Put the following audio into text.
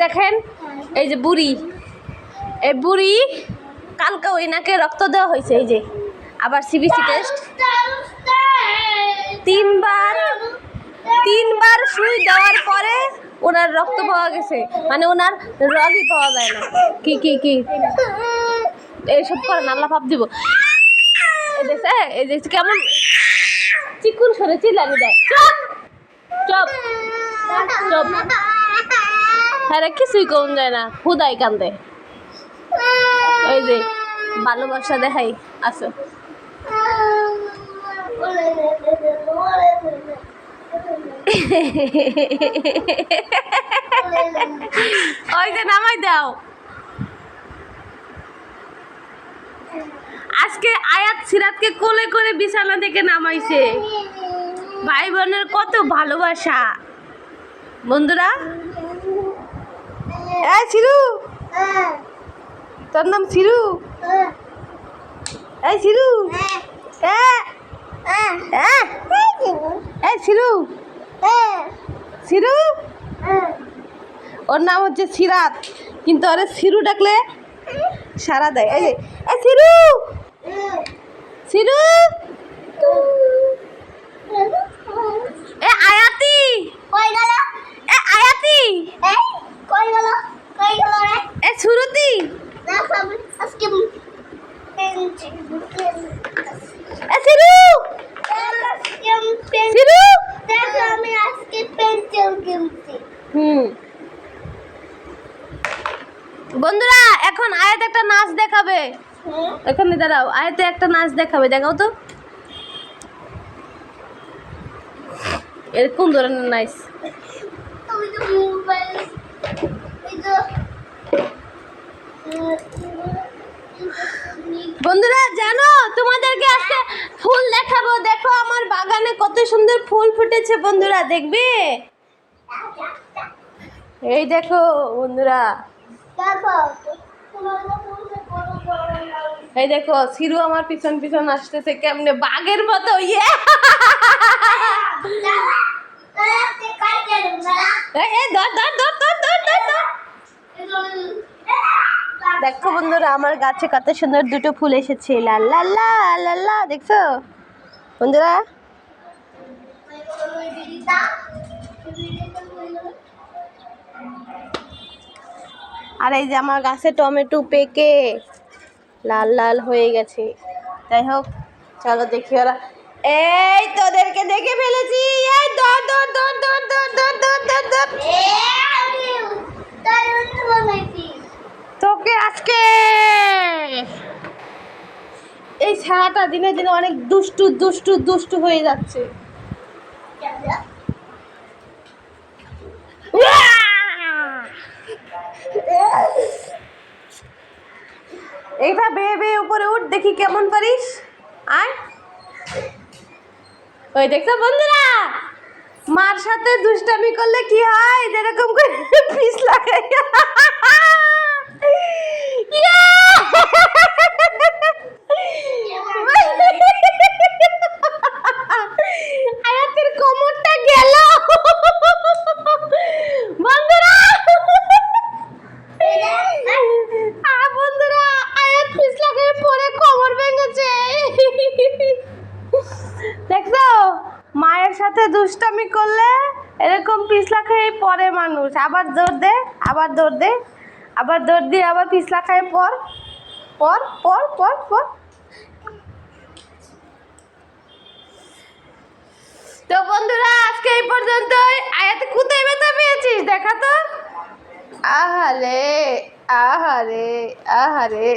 দেখেন এই যে বুড়ি, এই বুড়ি কালকে ওই নাকে রক্ত দেওয়া হয়েছে। এই যে আবার সিবিসি টেস্ট, তিনবার সুই দেওয়ার পরে ওনার রক্ত পাওয়া গেছে, মানে ওনার রগই পাওয়া যায় না। কি কি কি এইসব করেন, আল্লাহ পাপ দিব। এই যে কেমন চিকুন সরে চিল্লানি দেয়। চপ চপ, হ্যাঁ কিছুই কম যায় না, খুদাই কান্দে। ওই যে ভালোবাসা দেখাই আসো। ওই যে নামাই দাও। আজকে আয়াত সিরাতকে কোলে করে বিছানা থেকে নামাইছে। ভাই বোনের কত ভালোবাসা বন্ধুরা। এই সিরু, তোর নাম সিরু? এই সিরু, এই সিরু, সিরু, ওর নাম হচ্ছে সিরাত, কিন্তু আরে সিরু ডাকলে সারা দেয়। এই যে সিরু, সিরু, এ আয়াতি কই গেল, এ আয়াতি কই গেল, কই গেল রে, এ সুরতি আজকে এ সিরু, সিরু দেখো আমি আজকে পেন্সিল কিনছি। বন্ধুরা এখন আয়াত একটা নাচ দেখাবে। এখানে দাঁড়াও, আয়াতে একটা নাচ দেখাবে, দেখাও তো এরকম ধরনের নাচ। বন্ধুরা জানো তোমাদেরকে আজকে ফুল দেখাবো। দেখো আমার বাগানে কত সুন্দর ফুল ফুটেছে বন্ধুরা, দেখবে? এই দেখো বন্ধুরা, এই দেখো সিরু আমার পিছন পিছন আসতেছে কেমনে বাঘের মতো। ইয়ে দেখো বন্ধুরা আমার গাছে কত সুন্দর দুটো ফুল এসেছে, লাল লাল লাল লাল, দেখছো বন্ধুরা? আর এই যে আমার গাছে টমেটো পেকে লাল লাল হয়ে গেছে। যাই হোক চলো দেখি ওরা। এই তোদেরকে দেখে ফেলেছি, এই দৌড় দৌড় দৌড় দৌড় দৌড় দৌড় দৌড় দৌড় দৌড়। তোকে আজকে এই ছায়াটা দিনে দিনে অনেক দুষ্টু দুষ্টু দুষ্টু হয়ে যাচ্ছে। এইটা বেয়ে বেয়ে উপরে উঠ, দেখি কেমন পারিস। আয় ওই দেখছো বন্ধুরা মার সাথে দুষ্টামি করলে কি হয়, যেরকম করে পিস লাগাই। আয়াতের কোমরটা গেল বন্ধুরা। বন্ধুরা আয়াত পিস লাগাই পরে কোমর ভেঙেছে। দেখছো মায়ের সাথে দুষ্টামি করলে এরকম পিছলা খেয়ে পরে মানুষ। আবার দৌড় দে, আবার দৌড় দে, আবার দৌড় দিয়ে আবার পিছলা খায় পর পর পর পর পর। তো বন্ধুরা আজকে এই পর্যন্তই। আয়াতে কোথায় ব্যথা পেয়েছিস দেখা তো। আহারে আহারে আহারে।